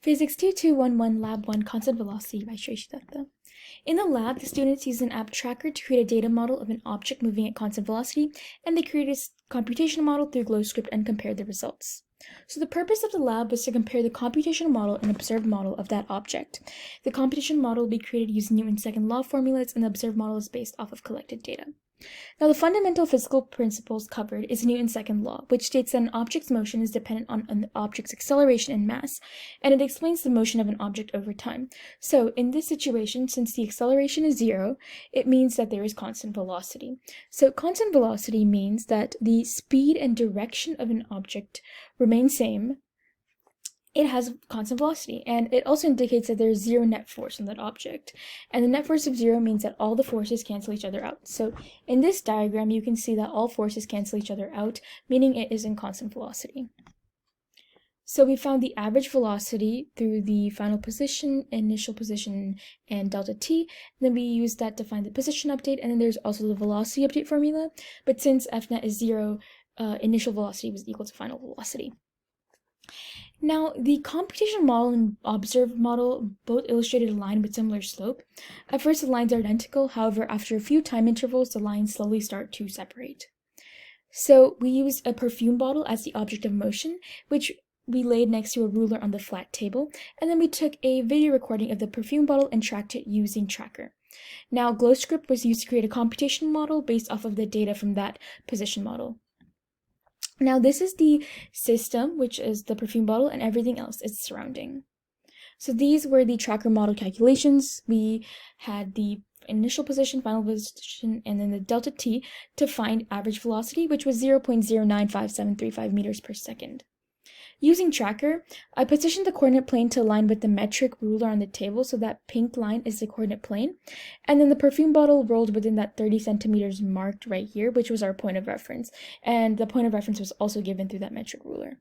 Physics 2211 Lab 1 Constant Velocity by Shreyshi Datta. In the lab, the students used an app tracker to create a data model of an object moving at constant velocity, and they created a computational model through GlowScript and compared the results. So the purpose of the lab was to compare the computational model and observed model of that object. The computational model will be created using Newton's second law formulas, and the observed model is based off of collected data. Now, the fundamental physical principles covered is Newton's second law, which states that an object's motion is dependent on the object's acceleration and mass, and it explains the motion of an object over time. So, in this situation, since the acceleration is zero, it means that there is constant velocity. So, constant velocity means that the speed and direction of an object remain same. It has constant velocity, and it also indicates that there's zero net force on that object. And the net force of zero means that all the forces cancel each other out. So in this diagram, you can see that all forces cancel each other out, meaning it is in constant velocity. So we found the average velocity through the final position, initial position, and delta t. And then we used that to find the position update, and then there's also the velocity update formula. But since f net is zero, initial velocity was equal to final velocity. Now, the computational model and observed model both illustrated a line with similar slope. At first, the lines are identical. However, after a few time intervals, the lines slowly start to separate. So we used a perfume bottle as the object of motion, which we laid next to a ruler on the flat table, and then we took a video recording of the perfume bottle and tracked it using Tracker. Now, GlowScript was used to create a computational model based off of the data from that position model. Now, this is the system, which is the perfume bottle, and everything else is surrounding. So these were the tracker model calculations. We had the initial position, final position, and then the delta t to find average velocity, which was 0.095735 meters per second. Using Tracker, I positioned the coordinate plane to align with the metric ruler on the table, so that pink line is the coordinate plane. And then the perfume bottle rolled within that 30 centimeters marked right here, which was our point of reference. And the point of reference was also given through that metric ruler.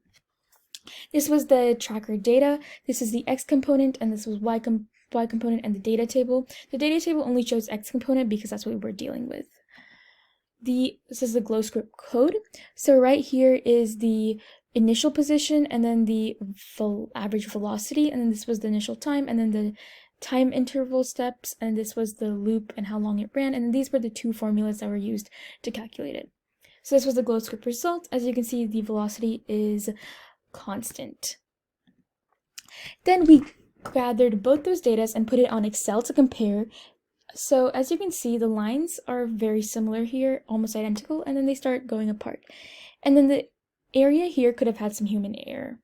This was the Tracker data. This is the x component, and this was y component and the data table. The data table only shows x component because that's what we were dealing with. This is the GlowScript code. So right here is the initial position, and then the average velocity, and then this was the initial time, and then the time interval steps, and this was the loop and how long it ran, and these were the two formulas that were used to calculate it. So this was the GlowScript result. As you can see, the velocity is constant. Then we gathered both those data and put it on Excel to compare. So as you can see, the lines are very similar here, almost identical, and then they start going apart. And then the area here could have had some human error.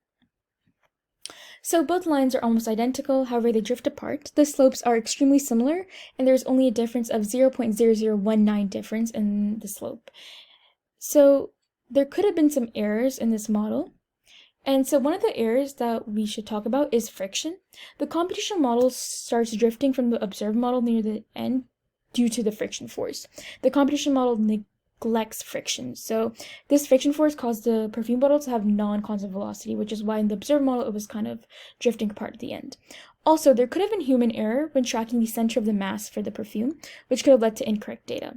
So both lines are almost identical, however they drift apart. The slopes are extremely similar, and there's only a difference of 0.0019 difference in the slope. So there could have been some errors in this model. And so one of the errors that we should talk about is friction. The computational model starts drifting from the observed model near the end due to the friction force. The computational model neglects friction. So this friction force caused the perfume bottle to have non-constant velocity, which is why in the observed model it was kind of drifting apart at the end. Also, there could have been human error when tracking the center of the mass for the perfume, which could have led to incorrect data.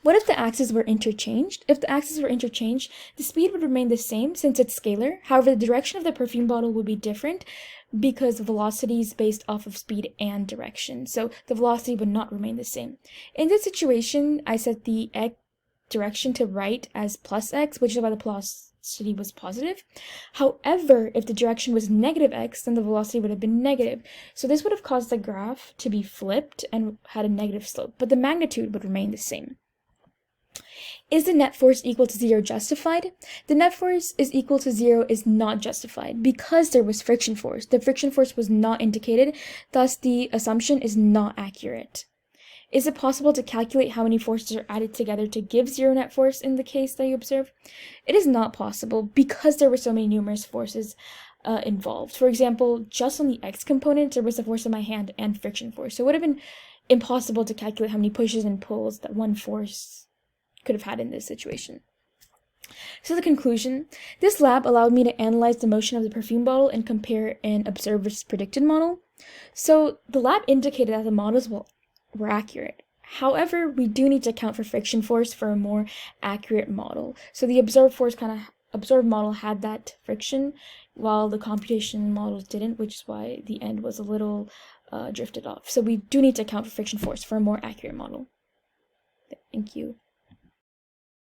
What if the axes were interchanged? If the axes were interchanged, the speed would remain the same since it's scalar. However, the direction of the perfume bottle would be different because velocity is based off of speed and direction. So the velocity would not remain the same. In this situation, I set the x direction to right as plus x, which is why the velocity was positive. However, if the direction was negative x, then the velocity would have been negative. So this would have caused the graph to be flipped and had a negative slope, but the magnitude would remain the same. Is the net force equal to zero justified? The net force is equal to zero is not justified because there was friction force. The friction force was not indicated, thus the assumption is not accurate. Is it possible to calculate how many forces are added together to give zero net force in the case that you observe? It is not possible because there were so many numerous forces involved. For example, just on the x component, there was the force of my hand and friction force. So it would have been impossible to calculate how many pushes and pulls that one force could have had in this situation. So the conclusion, this lab allowed me to analyze the motion of the perfume bottle and compare an observed versus predicted model. So the lab indicated that the models were accurate. However, we do need to account for friction force for a more accurate model. So the observed force kind of observed model had that friction, while the computation models didn't, which is why the end was a little drifted off. So we do need to account for friction force for a more accurate model. Thank you.